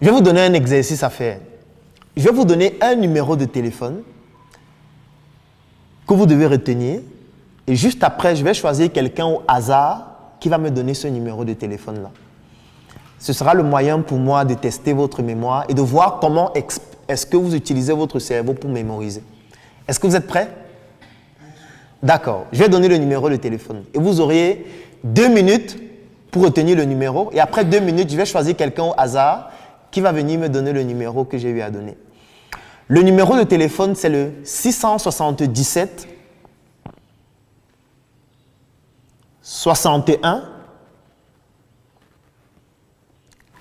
Je vais vous donner un exercice à faire. Je vais vous donner un numéro de téléphone que vous devez retenir. Et juste après, je vais choisir quelqu'un au hasard qui va me donner ce numéro de téléphone-là. Ce sera le moyen pour moi de tester votre mémoire et de voir comment est-ce que vous utilisez votre cerveau pour mémoriser. Est-ce que vous êtes prêts? D'accord. Je vais donner le numéro de téléphone. Et vous aurez 2 minutes pour retenir le numéro. Et après 2 minutes, je vais choisir quelqu'un au hasard qui va venir me donner le numéro que j'ai eu à donner. Le numéro de téléphone, c'est le 677 61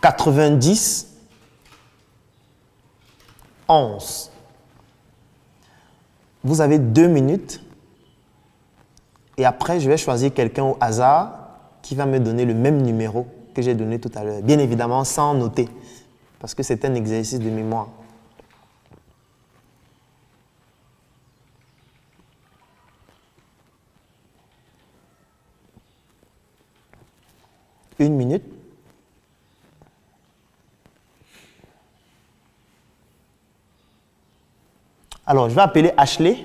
90 11. Vous avez 2 minutes et après, je vais choisir quelqu'un au hasard qui va me donner le même numéro que j'ai donné tout à l'heure. Bien évidemment, sans noter, parce que c'est un exercice de mémoire. Une minute. Alors, je vais appeler Ashley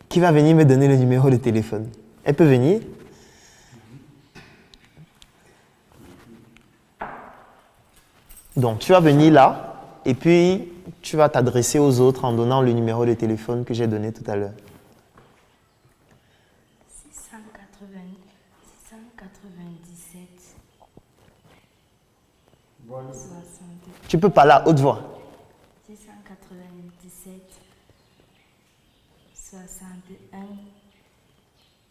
qui va venir me donner le numéro de téléphone. Elle peut venir. Donc, tu vas venir là et puis tu vas t'adresser aux autres en donnant le numéro de téléphone que j'ai donné tout à l'heure. 697 60. Tu peux parler à haute voix. 697 61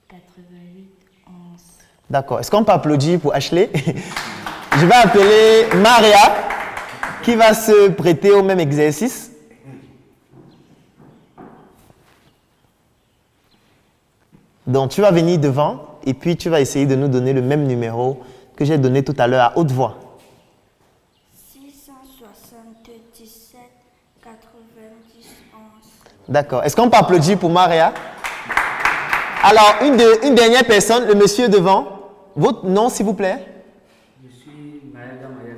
88 11. D'accord. Est-ce qu'on peut applaudir pour Ashley? Je vais appeler Maria qui va se prêter au même exercice. Donc, tu vas venir devant et puis tu vas essayer de nous donner le même numéro que j'ai donné tout à l'heure à haute voix. 677 90 11. D'accord. Est-ce qu'on peut applaudir pour Maria? Alors, une dernière personne, le monsieur devant. Votre nom, s'il vous plaît? Je suis Mayaga Roger.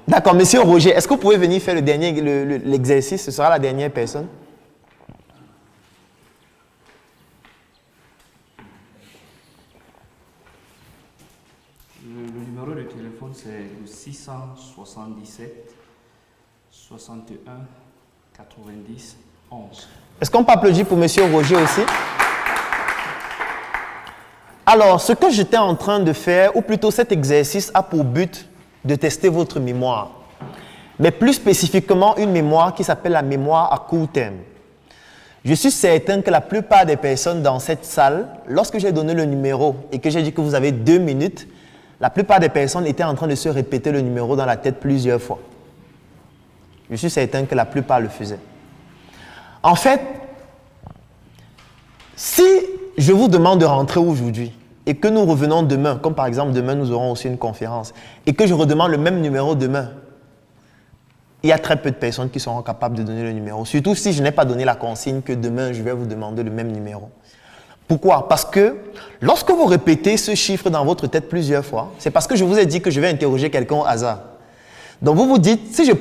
D'accord, monsieur Roger. Est-ce que vous pouvez venir faire l'exercice? Ce sera la dernière personne. Le numéro de téléphone, c'est le 677 61 90 11. Est-ce qu'on peut applaudir pour monsieur Roger aussi? Alors, ce que j'étais en train de faire, ou plutôt cet exercice, a pour but de tester votre mémoire. Mais plus spécifiquement, une mémoire qui s'appelle la mémoire à court terme. Je suis certain que la plupart des personnes dans cette salle, lorsque j'ai donné le numéro et que j'ai dit que vous avez 2 minutes, la plupart des personnes étaient en train de se répéter le numéro dans la tête plusieurs fois. Je suis certain que la plupart le faisaient. En fait, si je vous demande de rentrer aujourd'hui et que nous revenons demain, comme par exemple demain nous aurons aussi une conférence, et que je redemande le même numéro demain, il y a très peu de personnes qui seront capables de donner le numéro. Surtout si je n'ai pas donné la consigne que demain je vais vous demander le même numéro. Pourquoi? Parce que lorsque vous répétez ce chiffre dans votre tête plusieurs fois, c'est parce que je vous ai dit que je vais interroger quelqu'un au hasard. Donc vous vous dites, si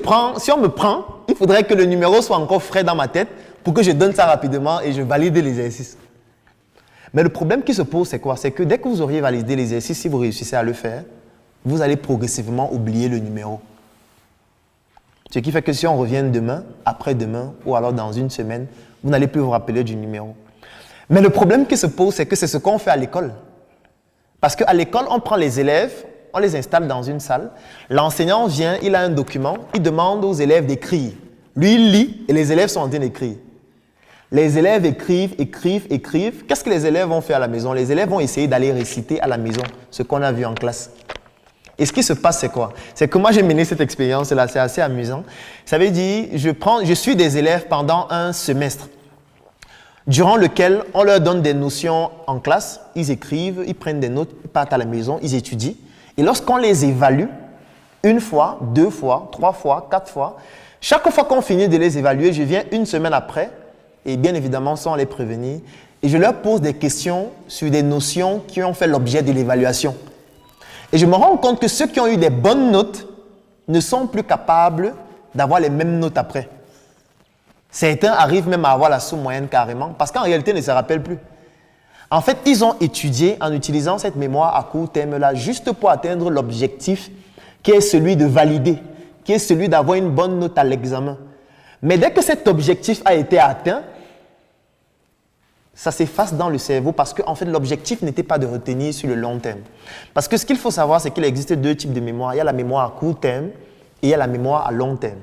on me prend, il faudrait que le numéro soit encore frais dans ma tête pour que je donne ça rapidement et je valide l'exercice. Mais le problème qui se pose, c'est quoi? C'est que dès que vous auriez validé l'exercice, si vous réussissez à le faire, vous allez progressivement oublier le numéro. Ce qui fait que si on revient demain, après-demain ou alors dans une semaine, vous n'allez plus vous rappeler du numéro. Mais le problème qui se pose, c'est que c'est ce qu'on fait à l'école. Parce qu'à l'école, on prend les élèves, on les installe dans une salle. L'enseignant vient, il a un document, il demande aux élèves d'écrire. Lui, il lit et les élèves sont en train d'écrire. Les élèves écrivent. Qu'est-ce que les élèves vont faire à la maison? Les élèves vont essayer d'aller réciter à la maison ce qu'on a vu en classe. Et ce qui se passe, c'est quoi? C'est que moi, j'ai mené cette expérience-là, c'est assez amusant. Ça veut dire, je suis des élèves pendant un semestre, durant lequel on leur donne des notions en classe, ils écrivent, ils prennent des notes, ils partent à la maison, ils étudient. Et lorsqu'on les évalue, 1 fois, 2 fois, 3 fois, 4 fois, chaque fois qu'on finit de les évaluer, je viens une semaine après, et bien évidemment sans les prévenir, et je leur pose des questions sur des notions qui ont fait l'objet de l'évaluation. Et je me rends compte que ceux qui ont eu des bonnes notes ne sont plus capables d'avoir les mêmes notes après. Certains arrivent même à avoir la sous-moyenne carrément, parce qu'en réalité, ils ne se rappellent plus. En fait, ils ont étudié en utilisant cette mémoire à court terme-là, juste pour atteindre l'objectif qui est celui de valider, qui est celui d'avoir une bonne note à l'examen. Mais dès que cet objectif a été atteint, ça s'efface dans le cerveau parce que en fait, l'objectif n'était pas de retenir sur le long terme. Parce que ce qu'il faut savoir, c'est qu'il existe deux types de mémoire. Il y a la mémoire à court terme et il y a la mémoire à long terme.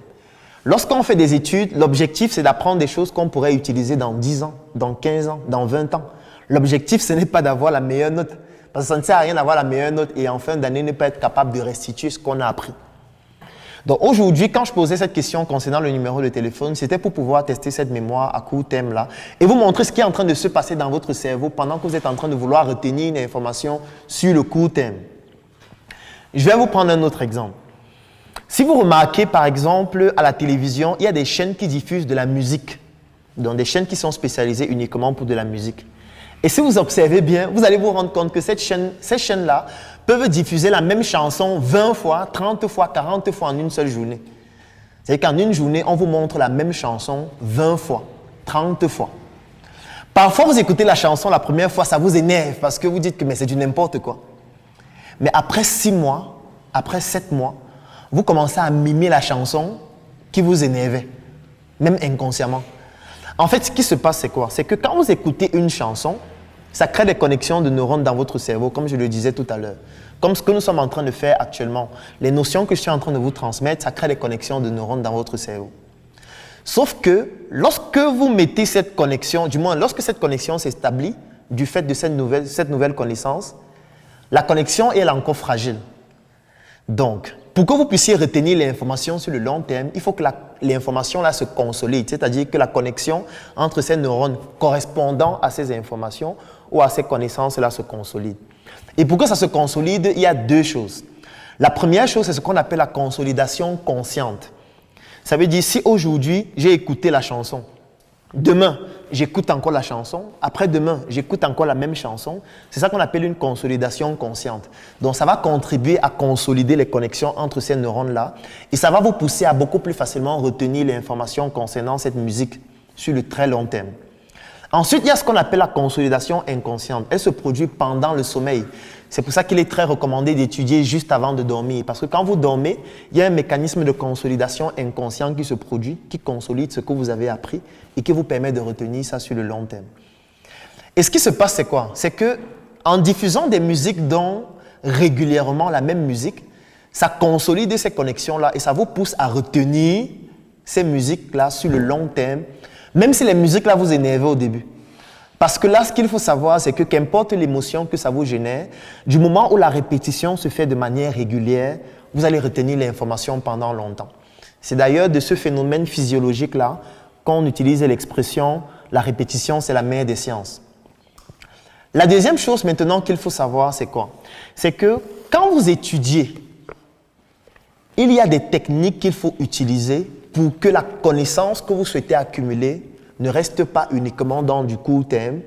Lorsqu'on fait des études, l'objectif, c'est d'apprendre des choses qu'on pourrait utiliser dans 10 ans, dans 15 ans, dans 20 ans. L'objectif, ce n'est pas d'avoir la meilleure note. Parce que ça ne sert à rien d'avoir la meilleure note et en fin d'année ne pas être capable de restituer ce qu'on a appris. Donc aujourd'hui, quand je posais cette question concernant le numéro de téléphone, c'était pour pouvoir tester cette mémoire à court terme là et vous montrer ce qui est en train de se passer dans votre cerveau pendant que vous êtes en train de vouloir retenir une information sur le court terme. Je vais vous prendre un autre exemple. Si vous remarquez par exemple à la télévision, il y a des chaînes qui diffusent de la musique, donc des chaînes qui sont spécialisées uniquement pour de la musique. Et si vous observez bien, vous allez vous rendre compte que ces chaînes-là peuvent diffuser la même chanson 20 fois, 30 fois, 40 fois en une seule journée. C'est-à-dire qu'en une journée, on vous montre la même chanson 20 fois, 30 fois. Parfois, vous écoutez la chanson la première fois, ça vous énerve parce que vous dites que mais c'est du n'importe quoi. Mais après 6 mois, après 7 mois, vous commencez à mimer la chanson qui vous énervait, même inconsciemment. En fait, ce qui se passe, c'est quoi? C'est que quand vous écoutez une chanson, ça crée des connexions de neurones dans votre cerveau, comme je le disais tout à l'heure. Comme ce que nous sommes en train de faire actuellement. Les notions que je suis en train de vous transmettre, ça crée des connexions de neurones dans votre cerveau. Sauf que lorsque vous mettez cette connexion, du moins lorsque cette connexion s'établit du fait de cette nouvelle connaissance, la connexion est encore fragile. Donc, pour que vous puissiez retenir l'information sur le long terme, il faut que l'information là se consolide, c'est-à-dire que la connexion entre ces neurones correspondant à ces informations ou à ces connaissances-là se consolide. Et pour que ça se consolide, il y a deux choses. La première chose, c'est ce qu'on appelle la consolidation consciente. Ça veut dire, si aujourd'hui, j'ai écouté la chanson, demain, j'écoute encore la chanson, après-demain, j'écoute encore la même chanson, c'est ça qu'on appelle une consolidation consciente. Donc, ça va contribuer à consolider les connexions entre ces neurones-là et ça va vous pousser à beaucoup plus facilement retenir l'information concernant cette musique sur le très long terme. Ensuite, il y a ce qu'on appelle la consolidation inconsciente. Elle se produit pendant le sommeil. C'est pour ça qu'il est très recommandé d'étudier juste avant de dormir. Parce que quand vous dormez, il y a un mécanisme de consolidation inconscient qui se produit, qui consolide ce que vous avez appris et qui vous permet de retenir ça sur le long terme. Et ce qui se passe, c'est quoi? C'est qu'en diffusant des musiques dont régulièrement la même musique, ça consolide ces connexions-là et ça vous pousse à retenir ces musiques-là sur le long terme, même si les musiques-là vous énervent au début. Parce que là, ce qu'il faut savoir, c'est que qu'importe l'émotion que ça vous génère, du moment où la répétition se fait de manière régulière, vous allez retenir l'information pendant longtemps. C'est d'ailleurs de ce phénomène physiologique-là qu'on utilise l'expression « la répétition, c'est la mère des sciences ». La deuxième chose maintenant qu'il faut savoir, c'est quoi? C'est que quand vous étudiez, il y a des techniques qu'il faut utiliser pour que la connaissance que vous souhaitez accumuler ne reste pas uniquement dans du court terme,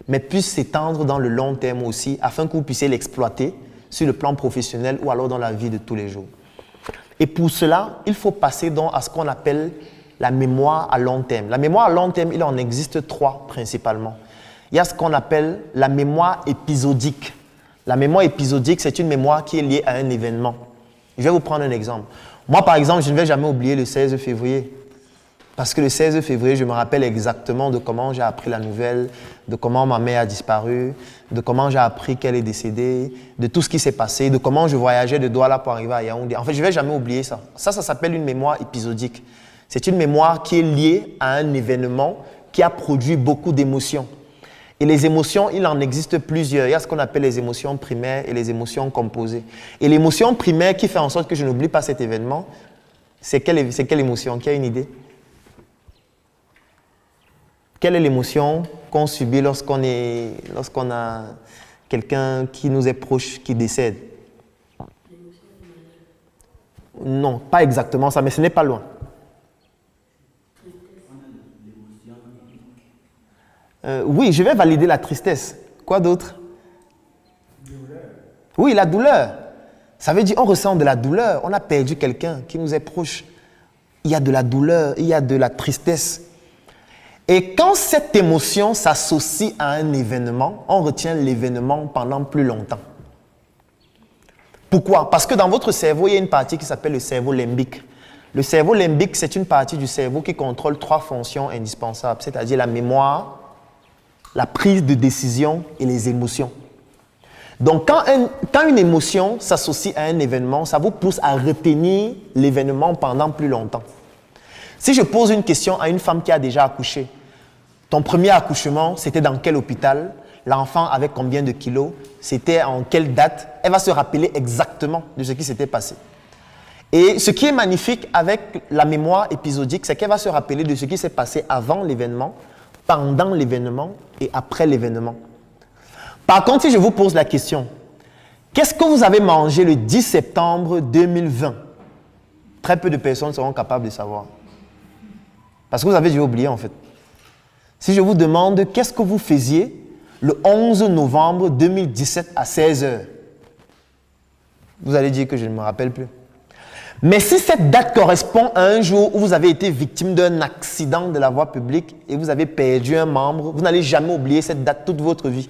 mais puisse s'étendre dans le long terme aussi, afin que vous puissiez l'exploiter sur le plan professionnel ou alors dans la vie de tous les jours. Et pour cela, il faut passer donc à ce qu'on appelle la mémoire à long terme. La mémoire à long terme, il en existe 3 principalement. Il y a ce qu'on appelle la mémoire épisodique. La mémoire épisodique, c'est une mémoire qui est liée à un événement. Je vais vous prendre un exemple. Moi, par exemple, je ne vais jamais oublier le 16 février. Parce que le 16 février, je me rappelle exactement de comment j'ai appris la nouvelle, de comment ma mère a disparu, de comment j'ai appris qu'elle est décédée, de tout ce qui s'est passé, de comment je voyageais de Douala pour arriver à Yaoundé. En fait, je ne vais jamais oublier ça. Ça s'appelle une mémoire épisodique. C'est une mémoire qui est liée à un événement qui a produit beaucoup d'émotions. Et les émotions, il en existe plusieurs. Il y a ce qu'on appelle les émotions primaires et les émotions composées. Et l'émotion primaire qui fait en sorte que je n'oublie pas cet événement, c'est quelle émotion? Qui a une idée? Quelle est l'émotion qu'on subit lorsqu'on a quelqu'un qui nous est proche qui décède? Non, pas exactement ça, mais ce n'est pas loin. Oui, je vais valider la tristesse. Quoi d'autre? Oui, la douleur. Ça veut dire qu'on ressent de la douleur. On a perdu quelqu'un qui nous est proche. il y a de la douleur, il y a de la tristesse. Et quand cette émotion s'associe à un événement, on retient l'événement pendant plus longtemps. Pourquoi? Parce que dans votre cerveau, il y a une partie qui s'appelle le cerveau limbique. Le cerveau limbique, c'est une partie du cerveau qui contrôle 3 fonctions indispensables, c'est-à-dire la mémoire, la prise de décision et les émotions. Donc, quand une émotion s'associe à un événement, ça vous pousse à retenir l'événement pendant plus longtemps. Si je pose une question à une femme qui a déjà accouché, ton premier accouchement, c'était dans quel hôpital? L'enfant avait combien de kilos? C'était en quelle date? Elle va se rappeler exactement de ce qui s'était passé. Et ce qui est magnifique avec la mémoire épisodique, c'est qu'elle va se rappeler de ce qui s'est passé avant l'événement, pendant l'événement et après l'événement. Par contre, si je vous pose la question, qu'est-ce que vous avez mangé le 10 septembre 2020? Très peu de personnes seront capables de savoir. Parce que vous avez déjà oublié en fait. Si je vous demande qu'est-ce que vous faisiez le 11 novembre 2017 à 16h, vous allez dire que je ne me rappelle plus. Mais si cette date correspond à un jour où vous avez été victime d'un accident de la voie publique et vous avez perdu un membre, vous n'allez jamais oublier cette date toute votre vie.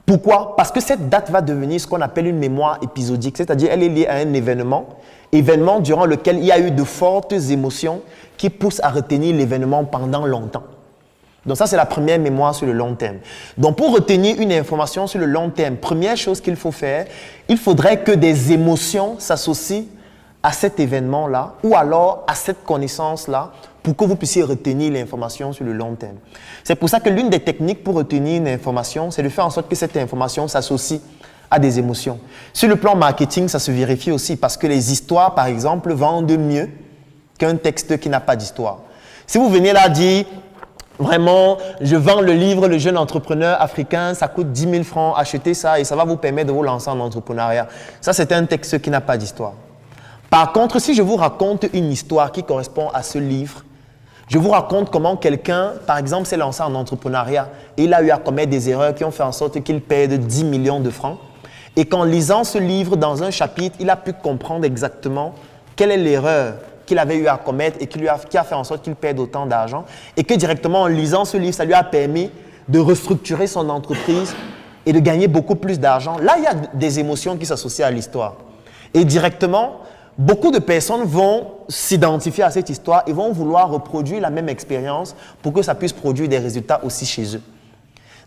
Pourquoi? Parce que cette date va devenir ce qu'on appelle une mémoire épisodique, c'est-à-dire elle est liée à un événement durant lequel il y a eu de fortes émotions qui poussent à retenir l'événement pendant longtemps. Donc ça, c'est la première mémoire sur le long terme. Donc pour retenir une information sur le long terme, première chose qu'il faut faire, il faudrait que des émotions s'associent à cet événement-là ou alors à cette connaissance-là pour que vous puissiez retenir l'information sur le long terme. C'est pour ça que l'une des techniques pour retenir une information, c'est de faire en sorte que cette information s'associe à des émotions. Sur le plan marketing, ça se vérifie aussi parce que les histoires, par exemple, vendent mieux qu'un texte qui n'a pas d'histoire. Si vous venez là dire, vraiment, je vends le livre Le jeune entrepreneur africain, ça coûte 10 000 francs, achetez ça et ça va vous permettre de vous lancer en entrepreneuriat. Ça, c'est un texte qui n'a pas d'histoire. Par contre, si je vous raconte une histoire qui correspond à ce livre, je vous raconte comment quelqu'un, par exemple, s'est lancé en entrepreneuriat et il a eu à commettre des erreurs qui ont fait en sorte qu'il perde 10 millions de francs. Et qu'en lisant ce livre dans un chapitre, il a pu comprendre exactement quelle est l'erreur qu'il avait eu à commettre et qui a fait en sorte qu'il perde autant d'argent. Et que directement, en lisant ce livre, ça lui a permis de restructurer son entreprise et de gagner beaucoup plus d'argent. Là, il y a des émotions qui s'associent à l'histoire. Et directement, beaucoup de personnes vont s'identifier à cette histoire et vont vouloir reproduire la même expérience pour que ça puisse produire des résultats aussi chez eux.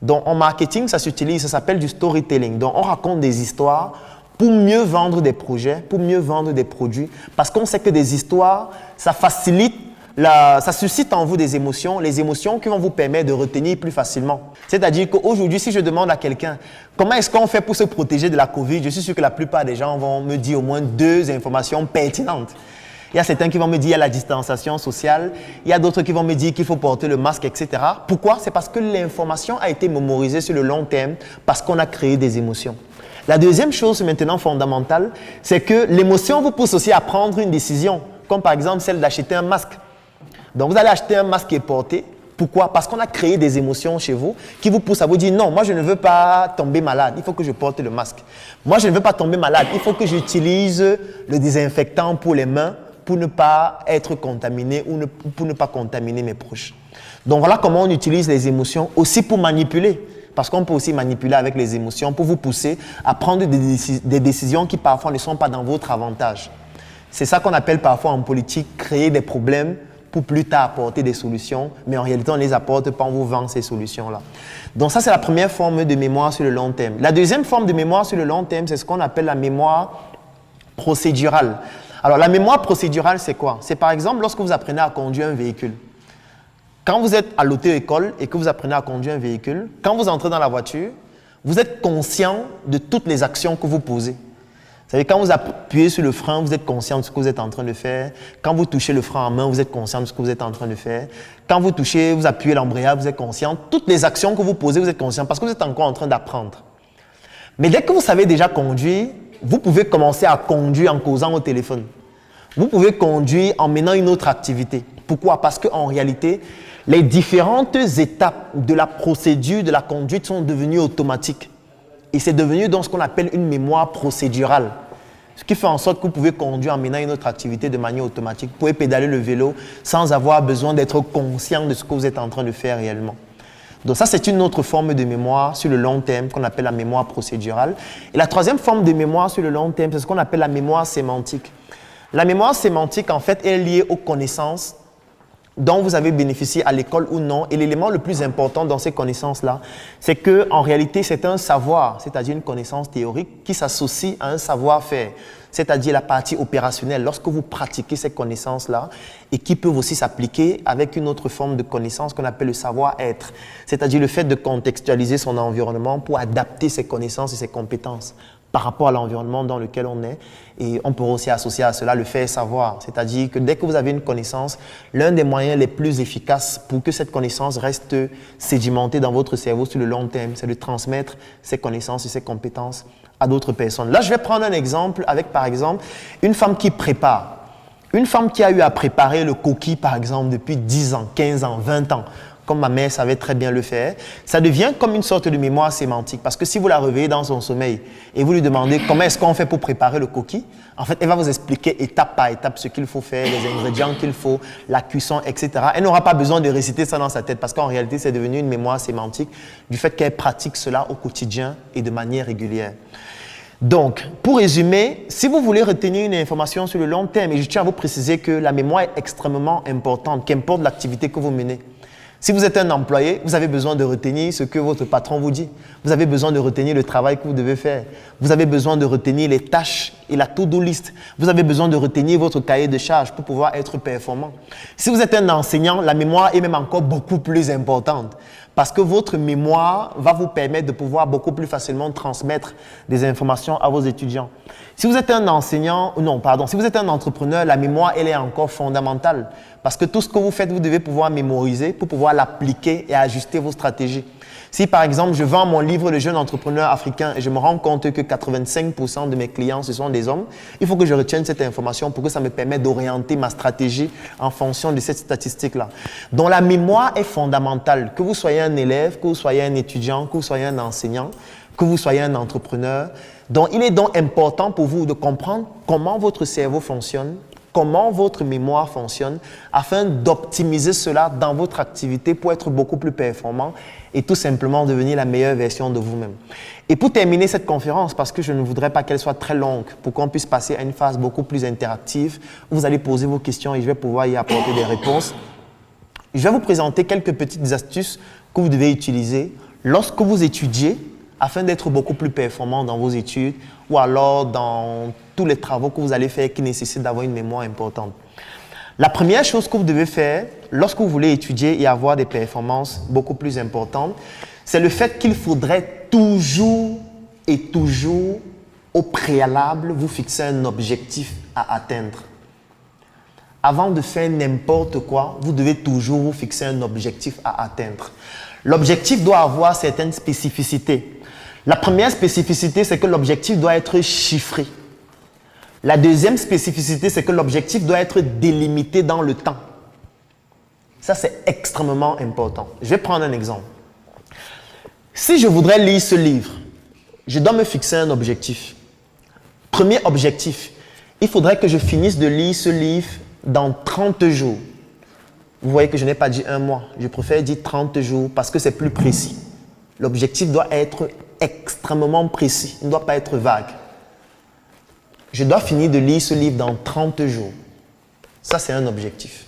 Donc, en marketing, ça s'utilise, ça s'appelle du storytelling. Donc, on raconte des histoires pour mieux vendre des projets, pour mieux vendre des produits, parce qu'on sait que des histoires, ça facilite, ça suscite en vous des émotions, les émotions qui vont vous permettre de retenir plus facilement. C'est-à-dire qu'aujourd'hui, si je demande à quelqu'un comment est-ce qu'on fait pour se protéger de la Covid, je suis sûr que la plupart des gens vont me dire au moins 2 informations pertinentes. Il y a certains qui vont me dire qu'il y a la distanciation sociale, il y a d'autres qui vont me dire qu'il faut porter le masque, etc. Pourquoi? C'est parce que l'information a été mémorisée sur le long terme, parce qu'on a créé des émotions. La deuxième chose maintenant fondamentale, c'est que l'émotion vous pousse aussi à prendre une décision, comme par exemple celle d'acheter un masque. Donc vous allez acheter un masque qui est porté. Pourquoi? Parce qu'on a créé des émotions chez vous qui vous poussent à vous dire non, moi je ne veux pas tomber malade, il faut que je porte le masque. Moi je ne veux pas tomber malade, il faut que j'utilise le désinfectant pour les mains pour ne pas être contaminé ou pour ne pas contaminer mes proches. Donc voilà comment on utilise les émotions aussi pour manipuler. Parce qu'on peut aussi manipuler avec les émotions pour vous pousser à prendre des décisions qui parfois ne sont pas dans votre avantage. C'est ça qu'on appelle parfois en politique créer des problèmes pour plus tard apporter des solutions, mais en réalité on ne les apporte pas, on vous vend ces solutions-là. Donc ça c'est la première forme de mémoire sur le long terme. La deuxième forme de mémoire sur le long terme, c'est ce qu'on appelle la mémoire procédurale. Alors la mémoire procédurale c'est quoi? C'est par exemple lorsque vous apprenez à conduire un véhicule. Quand vous êtes à l'auto-école et que vous apprenez à conduire un véhicule, quand vous entrez dans la voiture, vous êtes conscient de toutes les actions que vous posez. Vous savez, quand vous appuyez sur le frein, vous êtes conscient de ce que vous êtes en train de faire. Quand vous touchez le frein en main, vous êtes conscient de ce que vous êtes en train de faire. Quand vous appuyez l'embrayage, vous êtes conscient. Toutes les actions que vous posez, vous êtes conscient parce que vous êtes encore en train d'apprendre. Mais dès que vous savez déjà conduire, vous pouvez commencer à conduire en causant au téléphone. Vous pouvez conduire en menant une autre activité. Pourquoi? Parce qu'en réalité, les différentes étapes de la procédure de la conduite sont devenues automatiques. Et c'est devenu donc ce qu'on appelle une mémoire procédurale. Ce qui fait en sorte que vous pouvez conduire en menant une autre activité de manière automatique. Vous pouvez pédaler le vélo sans avoir besoin d'être conscient de ce que vous êtes en train de faire réellement. Donc ça, c'est une autre forme de mémoire sur le long terme qu'on appelle la mémoire procédurale. Et la troisième forme de mémoire sur le long terme, c'est ce qu'on appelle la mémoire sémantique. La mémoire sémantique, en fait, est liée aux connaissances dont vous avez bénéficié à l'école ou non. Et l'élément le plus important dans ces connaissances-là, c'est qu'en réalité, c'est un savoir, c'est-à-dire une connaissance théorique qui s'associe à un savoir-faire, c'est-à-dire la partie opérationnelle, lorsque vous pratiquez ces connaissances-là et qui peuvent aussi s'appliquer avec une autre forme de connaissance qu'on appelle le savoir-être, c'est-à-dire le fait de contextualiser son environnement pour adapter ses connaissances et ses compétences par rapport à l'environnement dans lequel on est. Et on peut aussi associer à cela le fait savoir, c'est-à-dire que dès que vous avez une connaissance, l'un des moyens les plus efficaces pour que cette connaissance reste sédimentée dans votre cerveau sur le long terme, c'est de transmettre ces connaissances et ces compétences à d'autres personnes. Là, je vais prendre un exemple avec, par exemple, une femme qui prépare. Une femme qui a eu à préparer le coquille, par exemple, depuis 10 ans, 15 ans, 20 ans, comme ma mère savait très bien le faire, ça devient comme une sorte de mémoire sémantique. Parce que si vous la réveillez dans son sommeil et vous lui demandez comment est-ce qu'on fait pour préparer le coquille, en fait, elle va vous expliquer étape par étape ce qu'il faut faire, les ingrédients qu'il faut, la cuisson, etc. Elle n'aura pas besoin de réciter ça dans sa tête parce qu'en réalité, c'est devenu une mémoire sémantique du fait qu'elle pratique cela au quotidien et de manière régulière. Donc, pour résumer, si vous voulez retenir une information sur le long terme, et je tiens à vous préciser que la mémoire est extrêmement importante, qu'importe l'activité que vous menez. Si vous êtes un employé, vous avez besoin de retenir ce que votre patron vous dit. Vous avez besoin de retenir le travail que vous devez faire. Vous avez besoin de retenir les tâches et la to-do list. Vous avez besoin de retenir votre cahier de charges pour pouvoir être performant. Si vous êtes un enseignant, la mémoire est même encore beaucoup plus importante parce que votre mémoire va vous permettre de pouvoir beaucoup plus facilement transmettre des informations à vos étudiants. Si vous êtes un enseignant, si vous êtes un entrepreneur, la mémoire, elle est encore fondamentale parce que tout ce que vous faites, vous devez pouvoir mémoriser pour pouvoir l'appliquer et ajuster vos stratégies. Si par exemple, je vends mon livre Le jeune entrepreneur africain et je me rends compte que 85% de mes clients, ce sont des hommes, il faut que je retienne cette information pour que ça me permette d'orienter ma stratégie en fonction de cette statistique-là. Donc la mémoire est fondamentale. Que vous soyez un élève, que vous soyez un étudiant, que vous soyez un enseignant, que vous soyez un entrepreneur. Donc il est donc important pour vous de comprendre comment votre cerveau fonctionne, comment votre mémoire fonctionne afin d'optimiser cela dans votre activité pour être beaucoup plus performant et tout simplement devenir la meilleure version de vous-même. Et pour terminer cette conférence, parce que je ne voudrais pas qu'elle soit très longue, pour qu'on puisse passer à une phase beaucoup plus interactive, où vous allez poser vos questions et je vais pouvoir y apporter des réponses, je vais vous présenter quelques petites astuces que vous devez utiliser lorsque vous étudiez afin d'être beaucoup plus performant dans vos études ou alors dans tous les travaux que vous allez faire qui nécessitent d'avoir une mémoire importante. La première chose que vous devez faire lorsque vous voulez étudier et avoir des performances beaucoup plus importantes, c'est le fait qu'il faudrait toujours au préalable vous fixer un objectif à atteindre. Avant de faire n'importe quoi, vous devez toujours vous fixer un objectif à atteindre. L'objectif doit avoir certaines spécificités. La première spécificité, c'est que l'objectif doit être chiffré. La deuxième spécificité, c'est que l'objectif doit être délimité dans le temps. Ça, c'est extrêmement important. Je vais prendre un exemple. Si je voudrais lire ce livre, je dois me fixer un objectif. Premier objectif, il faudrait que je finisse de lire ce livre dans 30 jours. Vous voyez que je n'ai pas dit un mois. Je préfère dire 30 jours parce que c'est plus précis. L'objectif doit être extrêmement précis. Il ne doit pas être vague. Je dois finir de lire ce livre dans 30 jours. Ça, c'est un objectif.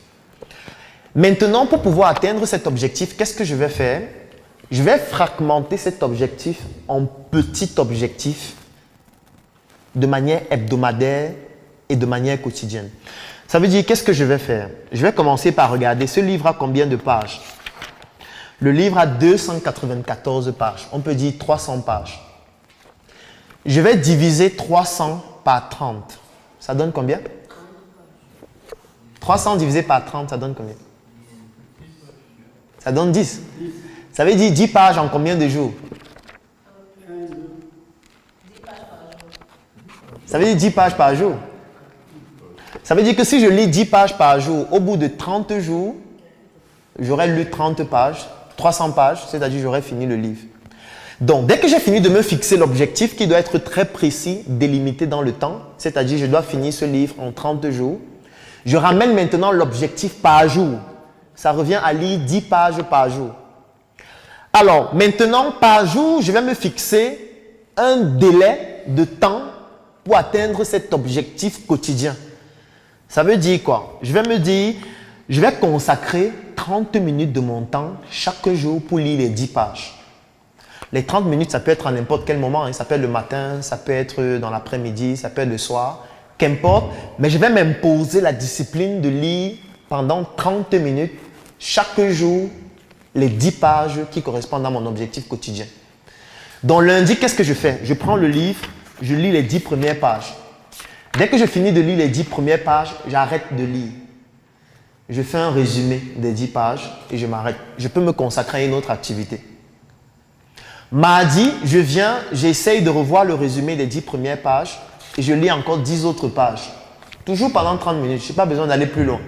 Maintenant, pour pouvoir atteindre cet objectif, qu'est-ce que je vais faire? Je vais fragmenter cet objectif en petits objectifs de manière hebdomadaire et de manière quotidienne. Ça veut dire, qu'est-ce que je vais faire? Je vais commencer par regarder, ce livre a combien de pages? Le livre a 294 pages. On peut dire 300 pages. Je vais diviser 300 par 30. Ça donne combien? 300 divisé par 30, ça donne combien? Ça donne 10. Ça veut dire 10 pages en combien de jours? Ça veut dire 10 pages par jour. Ça veut dire que si je lis 10 pages par jour, au bout de 30 jours, j'aurai lu 30 pages, 300 pages, c'est-à-dire j'aurai fini le livre. Donc, dès que j'ai fini de me fixer l'objectif qui doit être très précis, délimité dans le temps, c'est-à-dire je dois finir ce livre en 30 jours, je ramène maintenant l'objectif par jour. Ça revient à lire 10 pages par jour. Alors, maintenant, par jour, je vais me fixer un délai de temps pour atteindre cet objectif quotidien. Ça veut dire quoi? Je vais me dire, je vais consacrer 30 minutes de mon temps chaque jour pour lire les 10 pages. Les 30 minutes, ça peut être à n'importe quel moment. Hein. Ça peut être le matin, ça peut être dans l'après-midi, ça peut être le soir. Qu'importe. Mais je vais m'imposer la discipline de lire pendant 30 minutes chaque jour les 10 pages qui correspondent à mon objectif quotidien. Donc lundi, qu'est-ce que je fais? Je prends le livre, je lis les 10 premières pages. Dès que je finis de lire les 10 premières pages, j'arrête de lire. Je fais un résumé des 10 pages et je m'arrête. Je peux me consacrer à une autre activité. Mardi, je viens, j'essaye de revoir le résumé des 10 premières pages et je lis encore 10 autres pages. Toujours pendant 30 minutes, je n'ai pas besoin d'aller plus loin.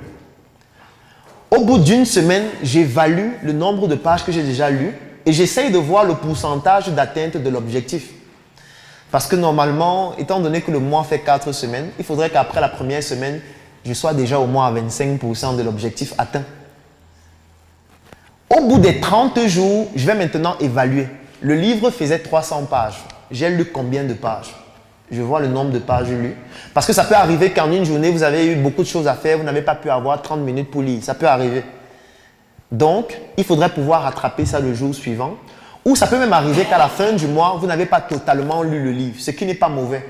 Au bout d'une semaine, j'évalue le nombre de pages que j'ai déjà lues et j'essaye de voir le pourcentage d'atteinte de l'objectif. Parce que normalement, étant donné que le mois fait 4 semaines, il faudrait qu'après la première semaine, je sois déjà au moins à 25% de l'objectif atteint. Au bout des 30 jours, je vais maintenant évaluer. Le livre faisait 300 pages. J'ai lu combien de pages? Je vois le nombre de pages lues. Parce que ça peut arriver qu'en une journée, vous avez eu beaucoup de choses à faire, vous n'avez pas pu avoir 30 minutes pour lire. Ça peut arriver. Donc, il faudrait pouvoir rattraper ça le jour suivant. Ou ça peut même arriver qu'à la fin du mois, vous n'avez pas totalement lu le livre, ce qui n'est pas mauvais.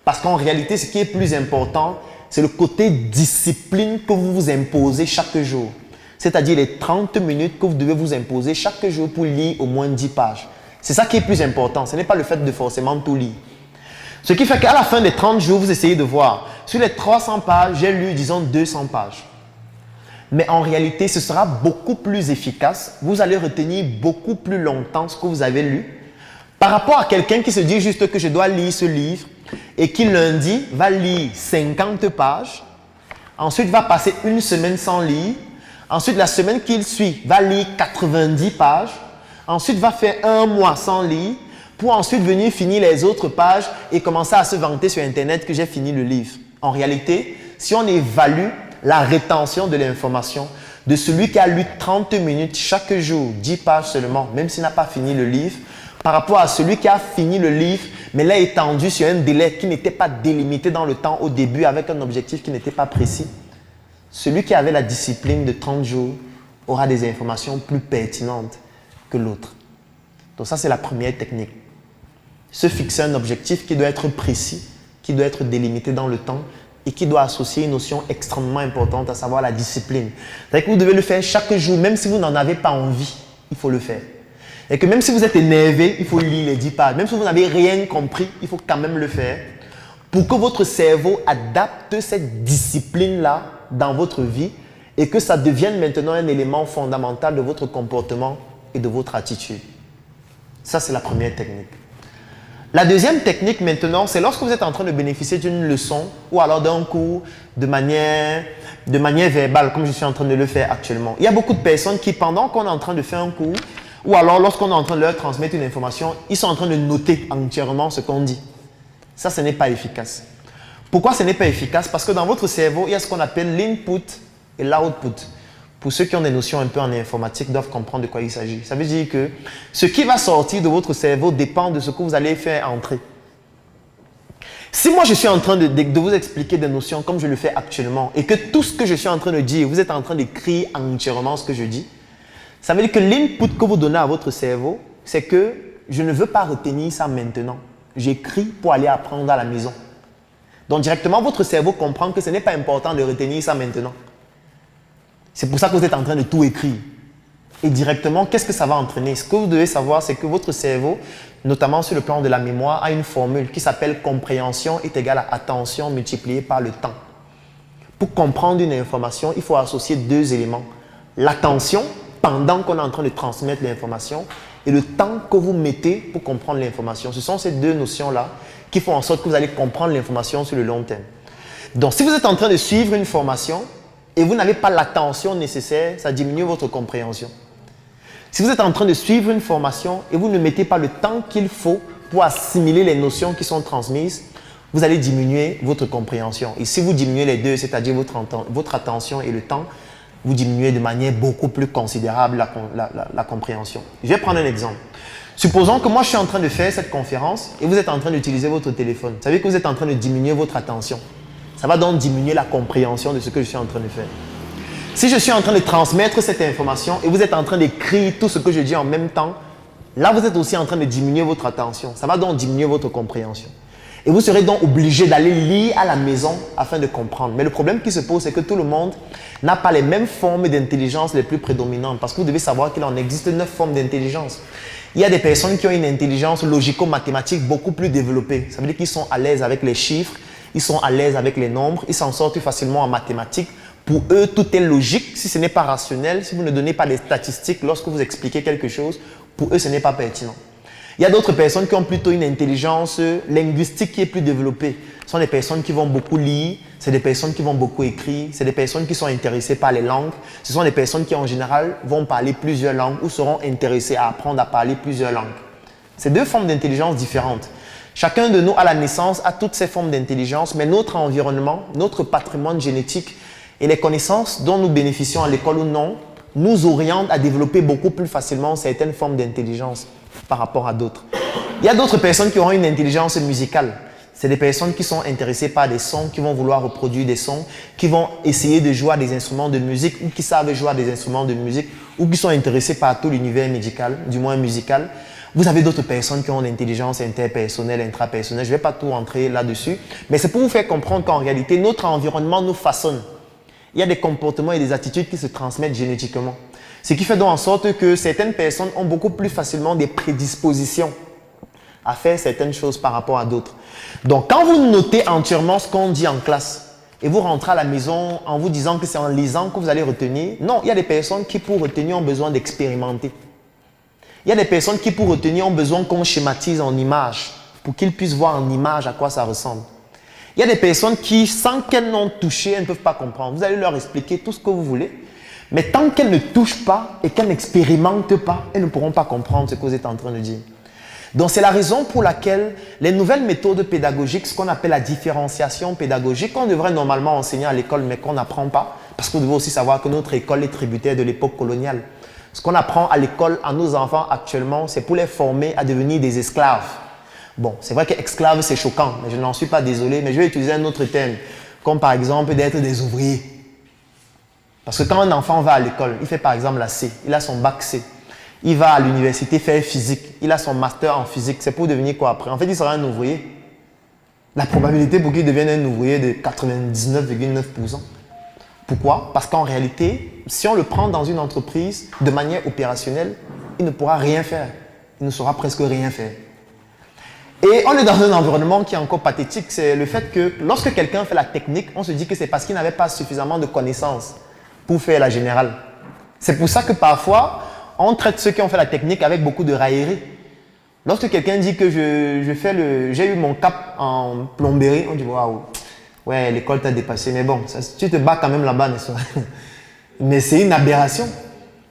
Parce qu'en réalité, ce qui est plus important, c'est le côté discipline que vous vous imposez chaque jour. C'est-à-dire les 30 minutes que vous devez vous imposer chaque jour pour lire au moins 10 pages. C'est ça qui est plus important. Ce n'est pas le fait de forcément tout lire. Ce qui fait qu'à la fin des 30 jours, vous essayez de voir. Sur les 300 pages, j'ai lu, disons, 200 pages. Mais en réalité, ce sera beaucoup plus efficace. Vous allez retenir beaucoup plus longtemps ce que vous avez lu par rapport à quelqu'un qui se dit juste que je dois lire ce livre et qui lundi va lire 50 pages, ensuite va passer une semaine sans lire, ensuite la semaine qui suit va lire 90 pages, ensuite va faire un mois sans lire pour ensuite venir finir les autres pages et commencer à se vanter sur Internet que j'ai fini le livre. En réalité, si on évalue la rétention de l'information de celui qui a lu 30 minutes chaque jour, 10 pages seulement, même s'il n'a pas fini le livre, par rapport à celui qui a fini le livre, mais l'a étendu sur un délai qui n'était pas délimité dans le temps au début avec un objectif qui n'était pas précis. Celui qui avait la discipline de 30 jours aura des informations plus pertinentes que l'autre. Donc ça, c'est la première technique. Se fixer un objectif qui doit être précis, qui doit être délimité dans le temps et qui doit associer une notion extrêmement importante, à savoir la discipline. C'est-à-dire que vous devez le faire chaque jour, même si vous n'en avez pas envie, il faut le faire. Et que même si vous êtes énervé, il faut lire les 10 pages. Même si vous n'avez rien compris, il faut quand même le faire pour que votre cerveau adapte cette discipline-là dans votre vie et que ça devienne maintenant un élément fondamental de votre comportement et de votre attitude. Ça, c'est la première technique. La deuxième technique maintenant, c'est lorsque vous êtes en train de bénéficier d'une leçon ou alors d'un cours de manière verbale, comme je suis en train de le faire actuellement. Il y a beaucoup de personnes qui, pendant qu'on est en train de faire un cours, ou alors lorsqu'on est en train de leur transmettre une information, ils sont en train de noter entièrement ce qu'on dit. Ça, ce n'est pas efficace. Pourquoi ce n'est pas efficace? Parce que dans votre cerveau, il y a ce qu'on appelle l'input et l'output. Pour ceux qui ont des notions un peu en informatique, doivent comprendre de quoi il s'agit. Ça veut dire que ce qui va sortir de votre cerveau dépend de ce que vous allez faire entrer. Si moi je suis en train de vous expliquer des notions comme je le fais actuellement et que tout ce que je suis en train de dire, vous êtes en train d'écrire entièrement ce que je dis, ça veut dire que l'input que vous donnez à votre cerveau, c'est que je ne veux pas retenir ça maintenant. J'écris pour aller apprendre à la maison. Donc directement, votre cerveau comprend que ce n'est pas important de retenir ça maintenant. C'est pour ça que vous êtes en train de tout écrire. Et directement, qu'est-ce que ça va entraîner? Ce que vous devez savoir, c'est que votre cerveau, notamment sur le plan de la mémoire, a une formule qui s'appelle compréhension est égale à attention multipliée par le temps. Pour comprendre une information, il faut associer deux éléments. L'attention, pendant qu'on est en train de transmettre l'information, et le temps que vous mettez pour comprendre l'information. Ce sont ces deux notions-là qui font en sorte que vous allez comprendre l'information sur le long terme. Donc, si vous êtes en train de suivre une formation, et vous n'avez pas l'attention nécessaire, ça diminue votre compréhension. Si vous êtes en train de suivre une formation et vous ne mettez pas le temps qu'il faut pour assimiler les notions qui sont transmises, vous allez diminuer votre compréhension. Et si vous diminuez les deux, c'est-à-dire votre attention et le temps, vous diminuez de manière beaucoup plus considérable la compréhension. Je vais prendre un exemple. Supposons que moi, je suis en train de faire cette conférence et vous êtes en train d'utiliser votre téléphone. Vous savez que vous êtes en train de diminuer votre attention. Ça va donc diminuer la compréhension de ce que je suis en train de faire. Si je suis en train de transmettre cette information et vous êtes en train d'écrire tout ce que je dis en même temps, là, vous êtes aussi en train de diminuer votre attention. Ça va donc diminuer votre compréhension. Et vous serez donc obligé d'aller lire à la maison afin de comprendre. Mais le problème qui se pose, c'est que tout le monde n'a pas les mêmes formes d'intelligence les plus prédominantes. Parce que vous devez savoir qu'il en existe 9 formes d'intelligence. Il y a des personnes qui ont une intelligence logico-mathématique beaucoup plus développée. Ça veut dire qu'ils sont à l'aise avec les chiffres, ils sont à l'aise avec les nombres, ils s'en sortent facilement en mathématiques. Pour eux, tout est logique. Si ce n'est pas rationnel, si vous ne donnez pas des statistiques lorsque vous expliquez quelque chose, pour eux, ce n'est pas pertinent. Il y a d'autres personnes qui ont plutôt une intelligence linguistique qui est plus développée. Ce sont des personnes qui vont beaucoup lire, c'est des personnes qui vont beaucoup écrire, c'est des personnes qui sont intéressées par les langues. Ce sont des personnes qui, en général, vont parler plusieurs langues ou seront intéressées à apprendre à parler plusieurs langues. C'est 2 formes d'intelligence différentes. Chacun de nous, à la naissance, a toutes ces formes d'intelligence, mais notre environnement, notre patrimoine génétique et les connaissances dont nous bénéficions à l'école ou non, nous orientent à développer beaucoup plus facilement certaines formes d'intelligence par rapport à d'autres. Il y a d'autres personnes qui auront une intelligence musicale. C'est des personnes qui sont intéressées par des sons, qui vont vouloir reproduire des sons, qui vont essayer de jouer à des instruments de musique ou qui savent jouer à des instruments de musique ou qui sont intéressés par tout l'univers médical, du moins musical. Vous avez d'autres personnes qui ont l'intelligence interpersonnelle, intrapersonnelle. Je ne vais pas tout rentrer là-dessus, mais c'est pour vous faire comprendre qu'en réalité, notre environnement nous façonne. Il y a des comportements et des attitudes qui se transmettent génétiquement. Ce qui fait donc en sorte que certaines personnes ont beaucoup plus facilement des prédispositions à faire certaines choses par rapport à d'autres. Donc, quand vous notez entièrement ce qu'on dit en classe et vous rentrez à la maison en vous disant que c'est en lisant que vous allez retenir, non, il y a des personnes qui, pour retenir, ont besoin d'expérimenter. Il y a des personnes qui, pour retenir, ont besoin qu'on schématise en images pour qu'ils puissent voir en image à quoi ça ressemble. Il y a des personnes qui, sans qu'elles n'ont touché, elles ne peuvent pas comprendre. Vous allez leur expliquer tout ce que vous voulez, mais tant qu'elles ne touchent pas et qu'elles n'expérimentent pas, elles ne pourront pas comprendre ce que vous êtes en train de dire. Donc, c'est la raison pour laquelle les nouvelles méthodes pédagogiques, ce qu'on appelle la différenciation pédagogique, qu'on devrait normalement enseigner à l'école, mais qu'on n'apprend pas, parce que vous devez aussi savoir que notre école est tributaire de l'époque coloniale. Ce qu'on apprend à l'école à nos enfants actuellement, c'est pour les former à devenir des esclaves. Bon, c'est vrai qu'esclave, c'est choquant, mais je n'en suis pas désolé, mais je vais utiliser un autre terme, comme par exemple d'être des ouvriers. Parce que quand un enfant va à l'école, il fait par exemple la C, il a son bac C. Il va à l'université faire physique, il a son master en physique, c'est pour devenir quoi après? En fait, il sera un ouvrier. La probabilité pour qu'il devienne un ouvrier est de 99,9%. Pourquoi? Parce qu'en réalité, si on le prend dans une entreprise de manière opérationnelle, il ne pourra rien faire. Il ne saura presque rien faire. Et on est dans un environnement qui est encore pathétique. C'est le fait que lorsque quelqu'un fait la technique, on se dit que c'est parce qu'il n'avait pas suffisamment de connaissances pour faire la générale. C'est pour ça que parfois, on traite ceux qui ont fait la technique avec beaucoup de raillerie. Lorsque quelqu'un dit que j'ai eu mon cap en plomberie, on dit waouh, ouais, l'école t'a dépassé, mais bon, ça, tu te bats quand même là-bas, n'est-ce pas? Mais c'est une aberration.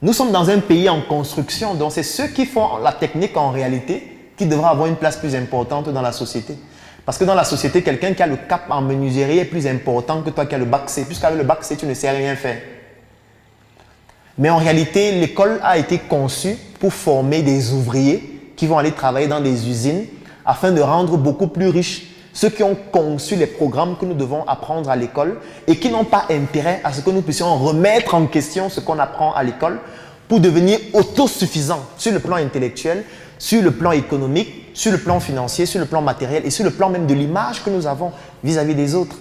Nous sommes dans un pays en construction, donc c'est ceux qui font la technique en réalité qui devraient avoir une place plus importante dans la société. Parce que dans la société, quelqu'un qui a le cap en menuiserie est plus important que toi qui as le bac C, puisqu'avec le bac C, tu ne sais rien faire. Mais en réalité, l'école a été conçue pour former des ouvriers qui vont aller travailler dans des usines afin de rendre beaucoup plus riches ceux qui ont conçu les programmes que nous devons apprendre à l'école et qui n'ont pas intérêt à ce que nous puissions remettre en question ce qu'on apprend à l'école pour devenir autosuffisants sur le plan intellectuel, sur le plan économique, sur le plan financier, sur le plan matériel et sur le plan même de l'image que nous avons vis-à-vis des autres.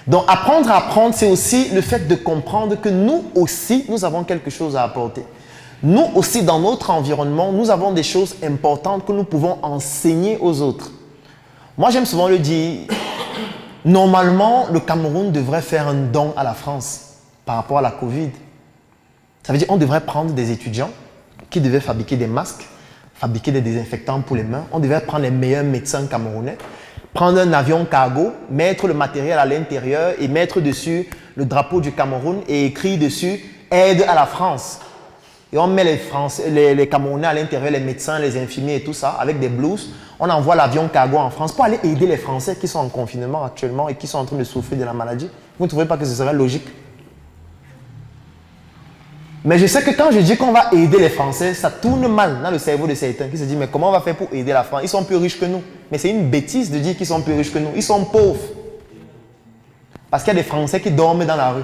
Donc, apprendre à apprendre, c'est aussi le fait de comprendre que nous aussi, nous avons quelque chose à apporter. Nous aussi, dans notre environnement, nous avons des choses importantes que nous pouvons enseigner aux autres. Moi, j'aime souvent le dire, normalement, le Cameroun devrait faire un don à la France par rapport à la Covid. Ça veut dire qu'on devrait prendre des étudiants qui devaient fabriquer des masques, fabriquer des désinfectants pour les mains. On devrait prendre les meilleurs médecins camerounais, prendre un avion cargo, mettre le matériel à l'intérieur et mettre dessus le drapeau du Cameroun et écrire dessus « Aide à la France ». et on met les Français, les Camerounais à l'intérieur, les médecins, les infirmiers et tout ça, avec des blouses. On envoie l'avion cargo en France pour aller aider les Français qui sont en confinement actuellement et qui sont en train de souffrir de la maladie. Vous ne trouvez pas que ce serait logique? Mais je sais que quand je dis qu'on va aider les Français, ça tourne mal dans le cerveau de certains qui se disent mais comment on va faire pour aider la France? Ils sont plus riches que nous. Mais c'est une bêtise de dire qu'ils sont plus riches que nous. Ils sont pauvres. Parce qu'il y a des Français qui dorment dans la rue.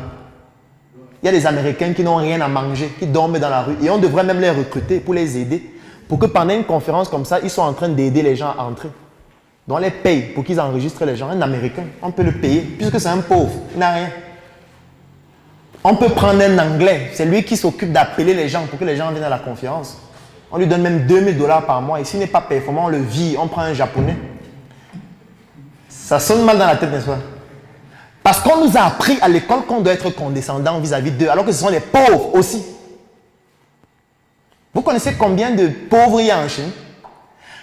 Il y a des Américains qui n'ont rien à manger, qui dorment dans la rue. Et on devrait même les recruter pour les aider. Pour que pendant une conférence comme ça, ils soient en train d'aider les gens à entrer. Donc on les paye pour qu'ils enregistrent les gens. Un Américain, on peut le payer puisque c'est un pauvre. Il n'a rien. On peut prendre un Anglais, c'est lui qui s'occupe d'appeler les gens pour que les gens viennent à la conférence. On lui donne même 2000 $ par mois. Et s'il n'est pas performant, on le vire, on prend un Japonais. Ça sonne mal dans la tête, n'est-ce pas? Parce qu'on nous a appris à l'école qu'on doit être condescendant vis-à-vis d'eux, alors que ce sont les pauvres aussi. Vous connaissez combien de pauvres il y a en Chine?